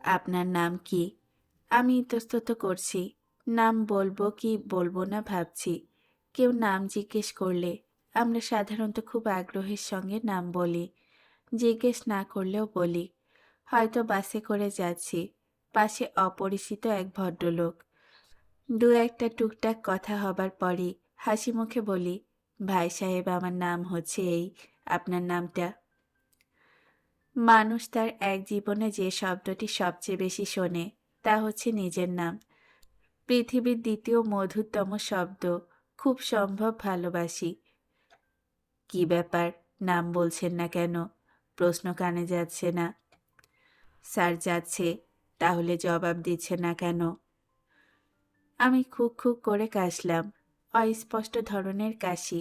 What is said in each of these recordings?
আপনার নাম কি? আমি ইতস্তত করছি। নাম বলবো কি বলবো না ভাবছি। কেউ নাম জিজ্ঞেস করলে আমরা সাধারণত খুব আগ্রহের সঙ্গে নাম বলি। জিজ্ঞেস না করলেও বলি। হয়তো বাসে করে যাচ্ছি। পাশে অপরিচিত এক ভদ্রলোক। দু একটা টুকটাক কথা হবার পরই হাসি মুখে বলি, ভাই সাহেব আমার নাম হচ্ছে এই, আপনার নামটা? মানুষ তার এক জীবনে যে শব্দটি সবচেয়ে বেশি শোনে তা হচ্ছে নিজের নাম। পৃথিবীর দ্বিতীয় মধুরতম শব্দ। খুব সম্ভব ভালোবাসি। কি ব্যাপার, নাম বলছেন না কেন? প্রশ্ন কানে যাচ্ছে না। স্যার যাচ্ছে, তাহলে জবাব দিচ্ছে না কেন? আমি খুক খুক করে কাশলাম। অস্পষ্ট ধরনের কাশি।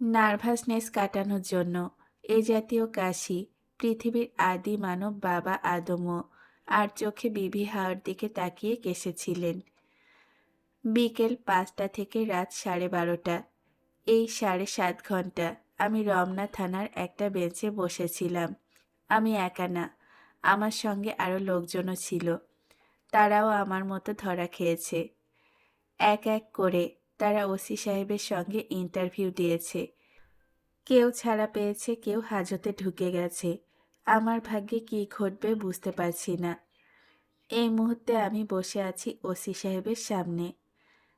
নার্ভাসনেস কাটানোর জন্য। এ জাতীয় কাশি পৃথিবীর আদি মানব বাবা আদমও আর চোখে বিবিহার দিকে তাকিয়ে কেসেছিলেন। বিকেল ৫টা থেকে রাত 12:30। এই ৭.৫ ঘন্টা আমি রমনা থানার একটা বেঞ্চে বসেছিলাম। আমি একা না, আমার সঙ্গে আরও লোকজনও ছিল। তারাও আমার মতো ধরা খেয়েছে। এক এক করে তারা ওসি সাহেবের সঙ্গে ইন্টারভিউ দিয়েছে। কেউ ছাড়া পেয়েছে, কেউ হাজতে ঢুকে গেছে। আমার ভাগ্যে কী ঘটবে বুঝতে পারছি না। এই মুহূর্তে আমি বসে আছি ওসি সাহেবের সামনে।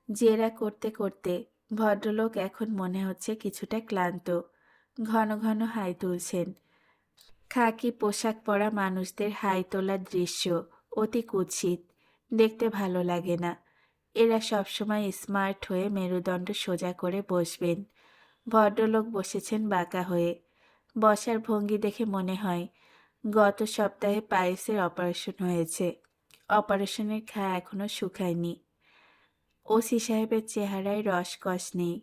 জেরা করতে করতে ভদ্রলোক এখন মনে হচ্ছে কিছুটা ক্লান্ত। ঘন ঘন হাই তুলছেন। খাকি পোশাক পরা মানুষদের হাই তোলার দৃশ্য অতি কুৎসিত। দেখতে ভালো লাগে না। এরা সবসময় স্মার্ট হয়ে মেরুদণ্ড সোজা করে বসবেন। ভদ্রলোক বসেছেন বাঁকা হয়ে। বসার ভঙ্গি দেখে মনে হয় গত সপ্তাহে পাইলসের অপারেশন হয়েছে। অপারেশনের ঘা এখনো শুকায়নি। ওসি সাহেবের চেহারায় রসকস নেই।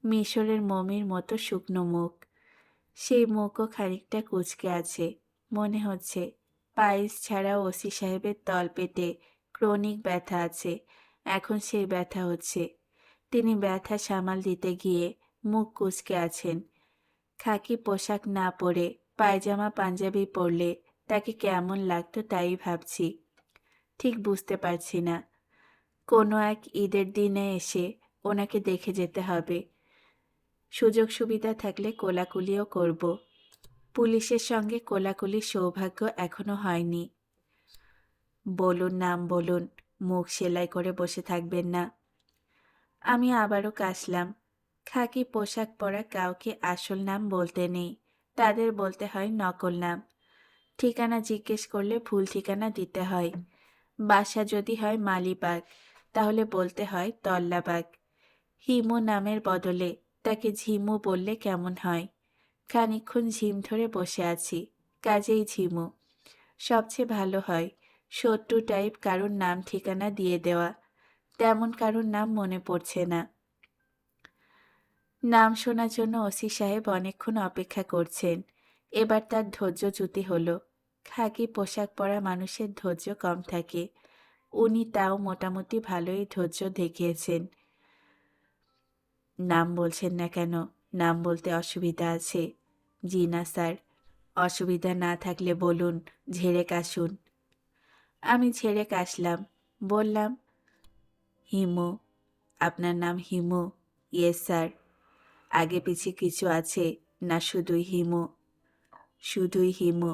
মিশরের মমির মতো শুকনো মুখ। সেই মুখও খানিকটা কুঁচকে আছে। মনে হচ্ছে পাইলস ছাড়াও ওসি সাহেবের তলপেটে ক্রনিক ব্যথা আছে। এখন সেই ব্যথা হচ্ছে। তিনি ব্যথা সামাল দিতে গিয়ে মুখ কুঁচকে আছেন। খাকি পোশাক না পরে পায়জামা পাঞ্জাবি পরলে তাকে কেমন লাগতো তাই ভাবছি। ঠিক বুঝতে পারছি না। কোনো এক ঈদের দিনে এসে ওনাকে দেখে যেতে হবে। সুযোগ সুবিধা থাকলে কোলাকুলিও করব। পুলিশের সঙ্গে কোলাকুলির সৌভাগ্য এখনো হয়নি। বলুন, নাম বলুন। মুখ সেলাই করে বসে থাকবেন না। আমি আবারও কাশলাম। খাকি পোশাক পরা কাউকে আসল নাম বলতে নেই। তাদের বলতে হয় নকল নাম। ঠিকানা জিজ্ঞেস করলে ভুল ঠিকানা দিতে হয়। বাসা যদি হয় মালিবাগ, তাহলে বলতে হয় তল্লাবাগ। হিমু নামের বদলে তাকে ঝিমু বললে কেমন হয়? খানিকক্ষণ ঝিম ধরে বসে আছি, কাজেই ঝিমু। সবচেয়ে ভালো হয় শত্রু টাইপ কারোর নাম ঠিকানা দিয়ে দেওয়া। তেমন কারোর নাম মনে পড়ছে না। নাম শোনার জন্য ওসি সাহেব অনেকক্ষণ অপেক্ষা করছেন। এবার তার ধৈর্যচ্যুতি হলো। খাকি পোশাক পরা মানুষের ধৈর্য কম থাকে। উনি তাও মোটামুটি ভালোই ধৈর্য দেখিয়েছেন। নাম বলছেন না কেন? নাম বলতে অসুবিধা আছে? জি না স্যার। অসুবিধা না থাকলে বলুন, ঝেড়ে কাশুন। আমি ঝেড়ে কাশলাম। বললাম, হিমু। আপনার নাম হিমু? Yes sir. আগে পিছে কিছু আছে না শুধুই হিমু? শুধুই হিমু।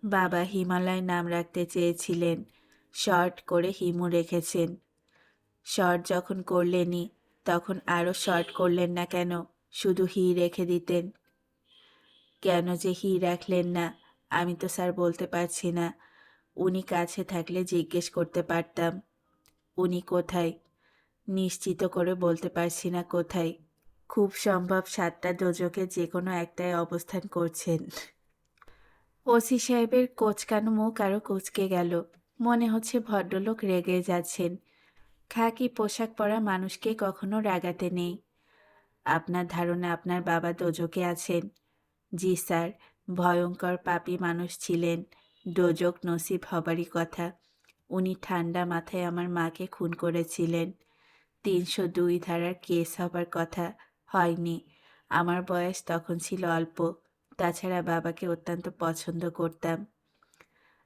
বাবা হিমালয় নাম রাখতে চেয়েছিলেন, শর্ট করে হিমু রেখেছেন। শর্ট যখন করলেনই তখন আরও শর্ট করলেন না কেন? শুধু হি রেখে দিতেন। কেন যে হি রাখলেন না আমি তো স্যার বলতে পারছি না। উনি কাছে থাকলে জিজ্ঞেস করতে পারতাম। উনি কোথায়? নিশ্চিত করে বলতে পারছি না কোথায়। খুব সম্ভব 7টা দোজকে যে কোনো একটায় অবস্থান করছেন। ওসি সাহেবের কোঁচকানো মুখ আরও কুঁচকে গেল। মনে হচ্ছে ভদ্রলোক রেগে যাচ্ছেন। খাকি পোশাক পরা মানুষকে কখনো রাগাতে নেই। আপনার ধারণা আপনার বাবা দোজকে আছেন? জি স্যার। ভয়ঙ্কর পাপী মানুষ ছিলেন। দোজক নসিব হবারই কথা। উনি ঠান্ডা মাথায় আমার মাকে খুন করেছিলেন। ৩০২ ধারার কেস হবার কথা, হয়নি। আমার বয়স তখন ছিল অল্প। তাছাড়া বাবাকে অত্যন্ত পছন্দ করতাম।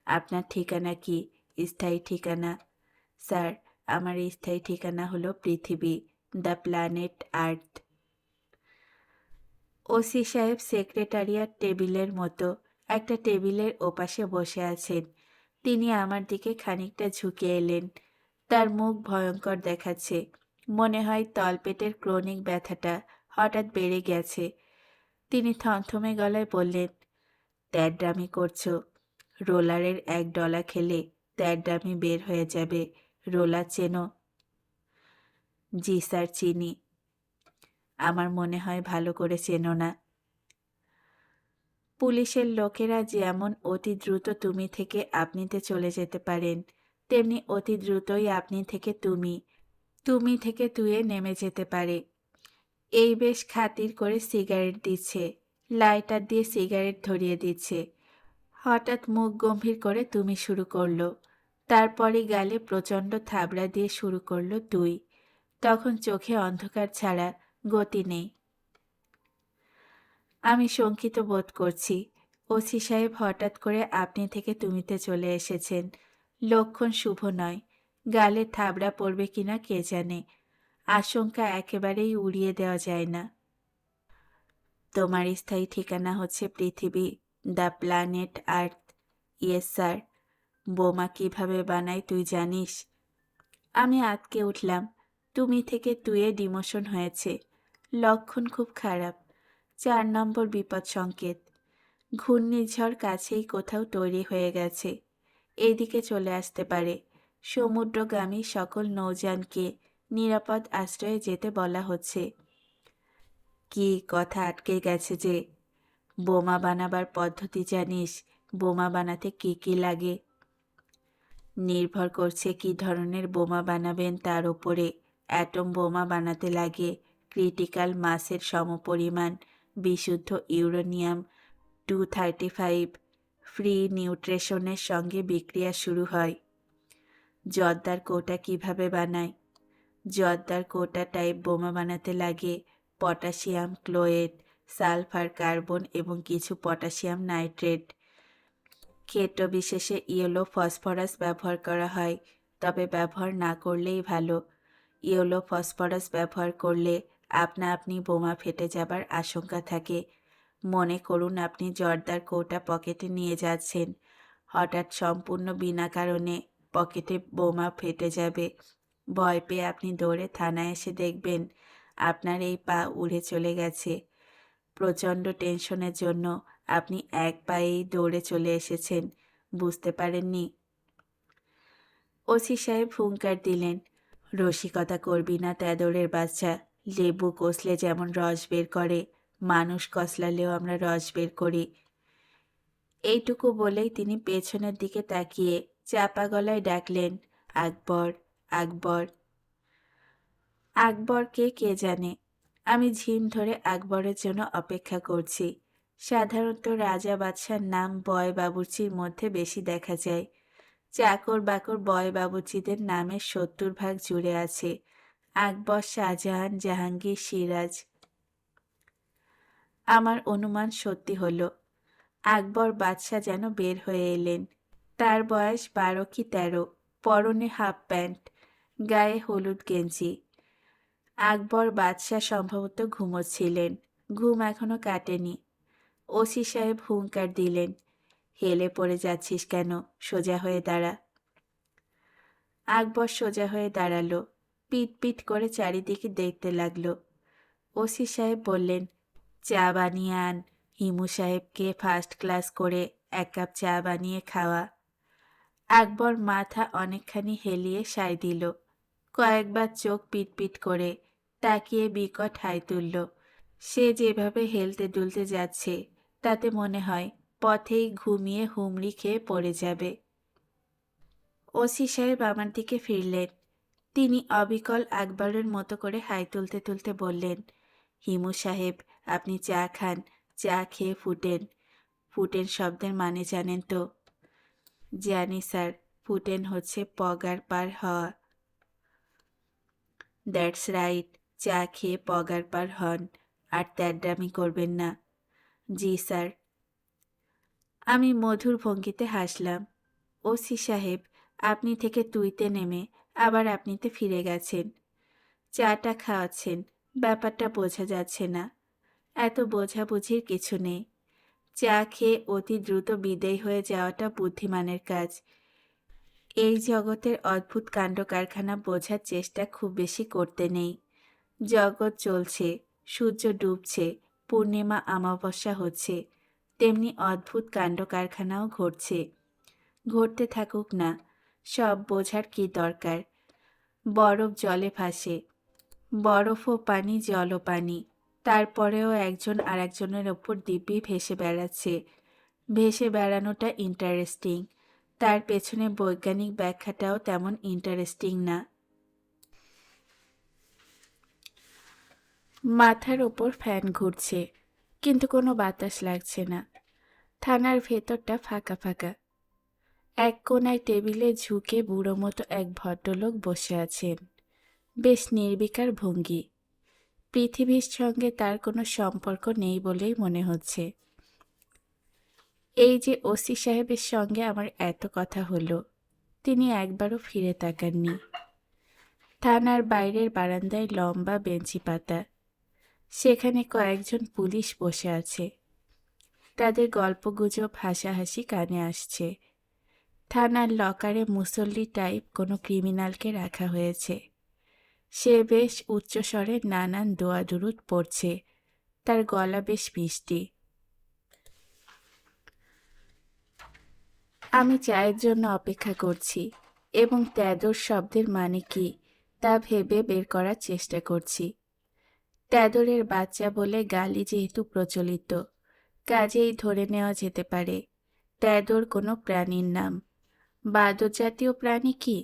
আপনার ঠিকানা কি? স্থায়ী ঠিকানা? স্যার, আমার স্থায়ী ঠিকানা হলো পৃথিবী, দ্য প্ল্যানেট আর্থ। ওসি সাহেব সেক্রেটারিয়াট টেবিলের মতো একটা টেবিলের ওপাশে বসে আছেন। তিনি আমার দিকে খানিকটা ঝুঁকে এলেন। তার মুখ ভয়ঙ্কর দেখাচ্ছে। মনে হয় তলপেটের ক্রনিক ব্যথাটা হঠাৎ বেড়ে গেছে। তিনি থমথমে গলায় বললেন, "তেড়রামি করছো। রোলারের $1 খেলে তেড়রামি বের হয়ে যাবে। রোলার চেনো?" "জি স্যার, চিনি।" "আমার মনে হয় ভালো করে চেনো না। পুলিশের লোকেরা যেমন অতি দ্রুত তুমি থেকে আপনিতে চলে যেতে পারেন, তেমনি অতি দ্রুতই আপনি থেকে তুমি, তুমি থেকে তুইয়ে নেমে যেতে পারে। এই বেশ খাতির করে সিগারেট দিচ্ছে, লাইটার দিয়ে সিগারেট ধরিয়ে দিচ্ছে। হঠাৎ মুখ গম্ভীর করে তুমি শুরু করলো। তারপরই গালে প্রচণ্ড থাবড়া দিয়ে শুরু করলো তুই। তখন চোখে অন্ধকার ছাড়া গতি নেই। আমি শঙ্কিত বোধ করছি। ওসি সাহেব হঠাৎ করে আপনি থেকে তুমিতে চলে এসেছেন। লক্ষণ শুভ নয়। গালে থাবড়া পড়বে কিনা কে জানে। আশঙ্কা একেবারেই উড়িয়ে দেওয়া যায় না। তোমার স্থায়ী ঠিকানা হচ্ছে পৃথিবী, the planet earth. Yes sir. বোমা কিভাবে বানায় তুই জানিস? আমি আঁতকে উঠলাম। তুমি থেকে তুইয়ে ডিমোশন হয়েছে। লক্ষণ খুব খারাপ। 4 নম্বর বিপদ সংকেত। ঘূর্ণিঝড় কাছেই কোথাও তৈরি হয়ে গেছে। এদিকে চলে আসতে পারে। সমুদ্রগামী সকল নৌযানকে নিরাপদ আশ্রয়ে যেতে বলা হচ্ছে। কি কথা আটকে গেছে যে? বোমা বানাবার পদ্ধতি জানিস? বোমা বানাতে কি কি লাগে? নির্ভর করছে কি ধরনের বোমা বানাবেন তার ওপরে। অ্যাটম বোমা বানাতে লাগে ক্রিটিক্যাল মাসের সমপরিমাণ বিশুদ্ধ ইউরেনিয়াম 235 ফ্রি নিউট্রেশনের সঙ্গে বিক্রিয়া শুরু হয়। জর্দার কৌটা কিভাবে বানায়? জর্দার কৌটা টাইপ বোমা বানাতে লাগে পটাশিয়াম ক্লোরেট, সালফার কার্বন এবং কিছু পটাশিয়াম নাইট্রেট। ক্ষেত্র বিশেষে ইয়েলো ফসফরাস ব্যবহার করা হয়, তবে ব্যবহার না করলেই ভালো। ইয়েলো ফসফরাস ব্যবহার করলে আপনা আপনি বোমা ফেটে যাবার আশঙ্কা থাকে। মনে করুন আপনি জর্দার কৌটা পকেটে নিয়ে যাচ্ছেন। হঠাৎ সম্পূর্ণ বিনা কারণে পকেটে বোমা ফেটে যাবে। ভয় পেয়ে আপনি দৌড়ে থানায় এসে দেখবেন আপনার এই পা উড়ে চলে গেছে। প্রচণ্ড টেনশনের জন্য আপনি এক পায়েই দৌড়ে চলে এসেছেন। বুঝতে পারেননি? ওসি সাহেব হুঙ্কার দিলেন, রসিকতা করবি না তেদরের বাচ্চা। লেবু কষলে যেমন রস বের করে, মানুষ কসলালেও আমরা রস বের করি। এইটুকু বলেই তিনি পেছনের দিকে তাকিয়ে চাপা গলায় ডাকলেন, আকবর, আকবর। আকবরকে কে জানে? আমি ঝিম ধরে আকবরের জন্য অপেক্ষা করছি। সাধারণত রাজা বাদশার নাম বয় বাবুর্চির মধ্যে বেশি দেখা যায়। চাকর বাকর বয় বাবুর্চিদের নামের 70 ভাগ জুড়ে আছে। আকবর, শাহজাহান, জাহাঙ্গীর, সিরাজ। আমার অনুমান সত্যি হলো। আকবর বাদশাহ যেন বের হয়ে এলেন। তার বয়স 12 কি 13, পরনে হাফ প্যান্ট, গায়ে হলুদ গেঞ্জি। আকবর বাদশাহ সম্ভবত ঘুমোচ্ছিলেন। ঘুম এখনো কাটেনি। ওসি সাহেব হুঙ্কার দিলেন, হেলে পড়ে যাচ্ছিস কেন? সোজা হয়ে দাঁড়া। আকবর সোজা হয়ে দাঁড়ালো। পিট পিট করে চারিদিকে দেখতে লাগলো। ওসি সাহেব বললেন, চা বানিয়ে আন। হিমু সাহেবকে ফার্স্ট ক্লাস করে 1 কাপ চা বানিয়ে খাওয়া। আকবর মাথা অনেকখানি হেলিয়ে সায় দিল। কয়েকবার চোখ পিটপিট করে তাকিয়ে বিকট হাই তুলল। সে যেভাবে হেলতে দুলতে যাচ্ছে তাতে মনে হয় পথেই ঘুমিয়ে হুমড়ি খেয়ে পড়ে যাবে। ওসি সাহেব আমার দিকে ফিরলেন। তিনি অবিকল আকবরের মতো করে হাই তুলতে তুলতে বললেন, হিমু সাহেব, আপনি চা খান। চা খেয়ে ফুটেন। ফুটেন শব্দের মানে জানেন তো? জানি স্যার। ফুটেন হচ্ছে পগার পার হওয়া। That's right. চা খেয়ে পগার পার হন, আর তেড়রামি করবেন না। জি স্যার। আমি মধুর ভঙ্গিতে হাসলাম। ওসি সাহেব, আপনি থেকে তুইতে নেমে আবার আপনিতে ফিরে গেছেন। চাটা খাওয়াচ্ছেন, ব্যাপারটা বোঝা যাচ্ছে না। এত বোঝাবুঝির কিছু নেই। চা খেয়ে অতি দ্রুত বিদেয় হয়ে যাওয়াটা বুদ্ধিমানের কাজ। এই জগতের অদ্ভুত কাণ্ডকারখানা বোঝার চেষ্টা খুব বেশি করতে নেই। জগৎ চলছে, সূর্য ডুবছে, পূর্ণিমা অমাবস্যা হচ্ছে, তেমনি অদ্ভুত কাণ্ডকারখানাও ঘটছে। ঘটতে থাকুক না, সব বোঝার কী দরকার। বরফ জলে ভাসে, বরফও পানি জলও পানি, তারপরেও একজন আরেকজনের ওপর দিব্যি ভেসে বেড়াচ্ছে। ভেসে বেড়ানোটা ইন্টারেস্টিং, তার পেছনে বৈজ্ঞানিক ব্যাখ্যাটাও তেমন ইন্টারেস্টিং না। মাথার ওপর ফ্যান ঘুরছে, কিন্তু কোনো বাতাস লাগছে না। থানার ভেতরটা ফাঁকা ফাঁকা। এক কোনায় টেবিলে ঝুঁকে বুড়ো মতো এক ভদ্রলোক বসে আছেন। বেশ নির্বিকার ভঙ্গি। পৃথিবীর সঙ্গে তার কোনো সম্পর্ক নেই বলেই মনে হচ্ছে। এই যে ওসি সাহেবের সঙ্গে আমার এত কথা হলো, তিনি একবারও ফিরে তাকাননি। থানার বাইরের বারান্দায় লম্বা বেঞ্চি পাতা, সেখানে কয়েকজন পুলিশ বসে আছে। তাদের গল্পগুজব হাসাহাসি কানে আসছে। থানার লকারে মুসল্লি টাইপ কোনো ক্রিমিনালকে রাখা হয়েছে। সে বেশ উচ্চস্বরে নানান দোয়া দুরুদ পড়ছে, তার গলা বেশ মিষ্টি। আমি চায়ের জন্য অপেক্ষা করছি এবং ত্যাদর শব্দের মানে কি তা ভেবে বের করার চেষ্টা করছি। ত্যাদরের বাচ্চা বলে গালি যেহেতু প্রচলিত, কাজেই ধরে নেওয়া যেতে পারে ত্যাদর কোনো প্রাণীর নাম। বাদর জাতীয় প্রাণী কি?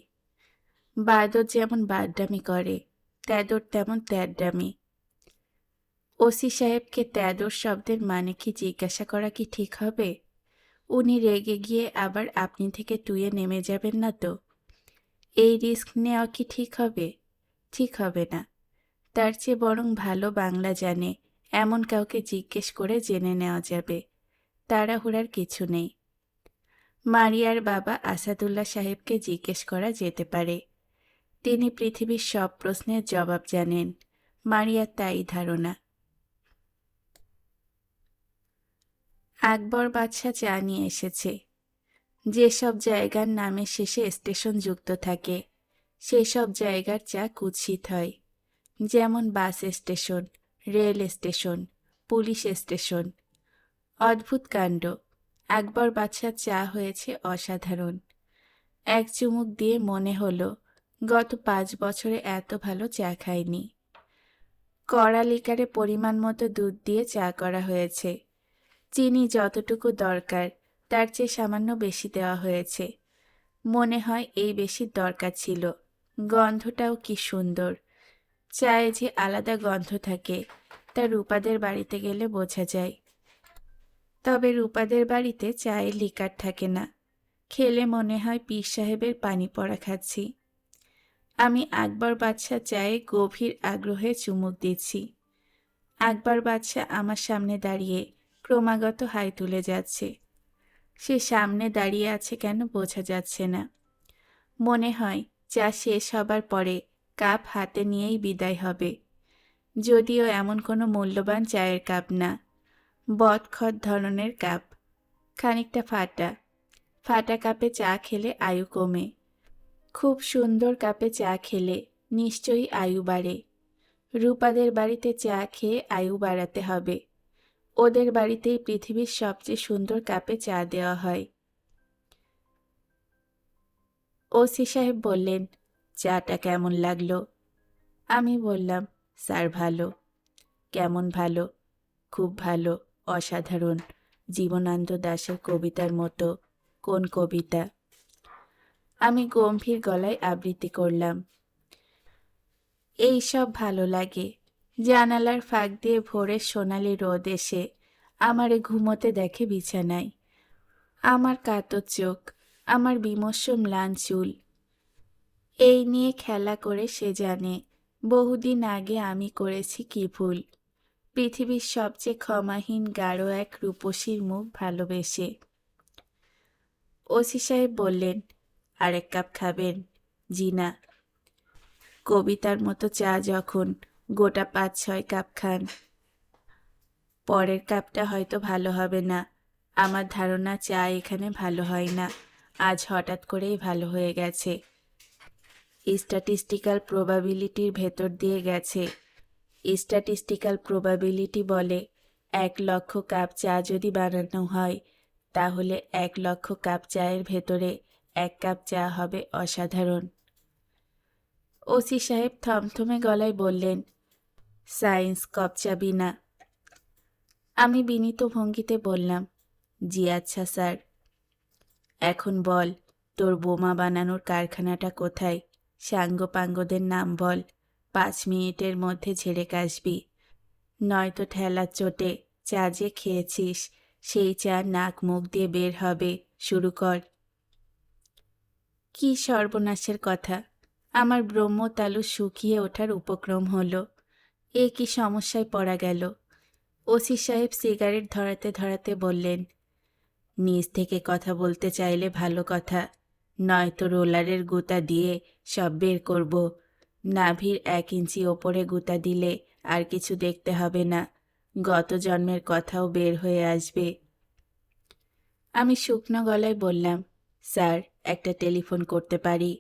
বাদর যেমন বাড্ডামি করে, ত্যাদর তেমন ত্যাড্ডামি। ওসি সাহেবকে ত্যাদর শব্দের মানে কি জিজ্ঞাসা করা কি ঠিক হবে? উনি রেগে গিয়ে আবার আপনি থেকে তুইয়ে নেমে যাবেন না তো? এই রিস্ক নেওয়া কি ঠিক হবে? ঠিক হবে না। তার চেয়ে বরং ভালো বাংলা জানে এমন কাউকে জিজ্ঞেস করে জেনে নেওয়া যাবে। তাড়াহুড়ার কিছু নেই। মারিয়ার বাবা আসাদুল্লাহ সাহেবকে জিজ্ঞেস করা যেতে পারে। তিনি পৃথিবীর সব প্রশ্নের জবাব জানেন, মারিয়ার তাই ধারণা। আকবর বাদশাহ চা নিয়ে এসেছে। যেসব জায়গার নামের শেষে স্টেশন যুক্ত থাকে, সেসব জায়গার চা কুৎসিত হয়। যেমন bus station, rail station, police station. অদ্ভুত কাণ্ড, আকবর বাদশার চা হয়েছে অসাধারণ। এক চুমুক দিয়ে মনে হলো গত 5 বছরে এত ভালো চা খাইনি। কড়া লিকারে পরিমাণ মতো দুধ দিয়ে চা করা হয়েছে। চিনি যতটুকু দরকার তার চেয়ে সামান্য বেশি দেওয়া হয়েছে। মনে হয় এই বেশি দরকার ছিল। গন্ধটাও কি সুন্দর। চায়ে যে আলাদা গন্ধ থাকে তা রূপাদের বাড়িতে গেলে বোঝা যায়। তবে রূপাদের বাড়িতে চায়ে লিকার থাকে না। খেলে মনে হয় পীর সাহেবের পানি পড়া খাচ্ছি। আমি আকবর বাদশাহ চায়ে গভীর আগ্রহে চুমুক দিচ্ছি। আকবর বাদশাহ আমার সামনে দাঁড়িয়ে ক্রমাগত হাই তুলে যাচ্ছে। সে সামনে দাঁড়িয়ে আছে কেন বোঝা যাচ্ছে না। মনে হয় চা শেষ হবার পরে কাপ হাতে নিয়েই বিদায় হবে। যদিও এমন কোনো মূল্যবান চায়ের কাপ না, বদখত ধরনের কাপ, খানিকটা ফাটা। ফাটা কাপে চা খেলে আয়ু কমে। খুব সুন্দর কাপে চা খেলে নিশ্চয়ই আয়ু বাড়ে। রূপাদের বাড়িতে চা খেয়ে আয়ু বাড়াতে হবে। ওদের বাড়িতেই পৃথিবীর সবচেয়ে সুন্দর কাপে চা দেওয়া হয়। ওসি সাহেব বললেন, চাটা কেমন লাগলো? আমি বললাম, স্যার ভালো। কেমন ভালো? খুব ভালো, অসাধারণ, জীবনানন্দ দাশের কবিতার মতো। কোন কবিতা? আমি গম্ভীর গলায় আবৃত্তি করলাম। এই সব ভালো লাগে। জানালার ফাঁক দিয়ে ভোরের সোনালি রোদ এসে আমারে ঘুমোতে দেখে বিছানায়। আমার কাতর চোখ, আমার বিমর্ষ ম্লান চুল, এই নিয়ে খেলা করে সে জানে বহুদিন আগে আমি করেছি কি ভুল। পৃথিবীর সবচেয়ে ক্ষমাহীন গাঢ় এক রূপসীর মুখ ভালোবেসে। ওসি সাহেব বললেন, আরেক কাপ খাবেন? জি না। কবিতার মতো চা যখন গোটা ৫-৬ কাপ খান। পরের কাপটা হয়তো ভালো হবে না। আমার ধারণা চা এখানে ভালো হয় না। আজ হঠাৎ করেই ভালো হয়ে গেছে। স্ট্যাটিস্টিক্যাল প্রবাবিলিটির ভেতর দিয়ে গেছে। স্ট্যাটিস্টিক্যাল প্রবাবিলিটি বলে ১,০০,০০০ কাপ চা যদি বানানো হয় তাহলে ১,০০,০০০ কাপ চায়ের ভেতরে ১ কাপ চা হবে অসাধারণ। ওসি সাহেব থমথমে গলায় বললেন, সায়েন্স কপচাবি না। আমি বিনীত ভঙ্গিতে বললাম, জি আচ্ছা স্যার। এখন বল, তোর বোমা বানানোর কারখানাটা কোথায়? সাঙ্গপাঙ্গদের নাম বল। ৫ মিনিটের মধ্যে ঝেড়ে কাশবি, নয়তো ঠেলার চোটে চা যে খেয়েছিস সেই চা নাক মুখ দিয়ে বের হবে। শুরু কর। কি সর্বনাশের কথা! আমার ব্রহ্মতালু শুকিয়ে ওঠার উপক্রম হলো। এ কি সমস্যায় পড়া গেল! ওসি সাহেব সিগারেট ধরাতে ধরাতে বললেন, নিজ থেকে কথা বলতে চাইলে ভালো কথা, নয়তো রোলারের গুতা দিয়ে সব বের করব। নাভির ১ ইঞ্চি ওপরে গুতা দিলে আর কিছু দেখতে হবে না, গত জন্মের কথাও বের হয়ে আসবে। আমি শুকনো গলায় বললাম, স্যার একটা টেলিফোন করতে পারি?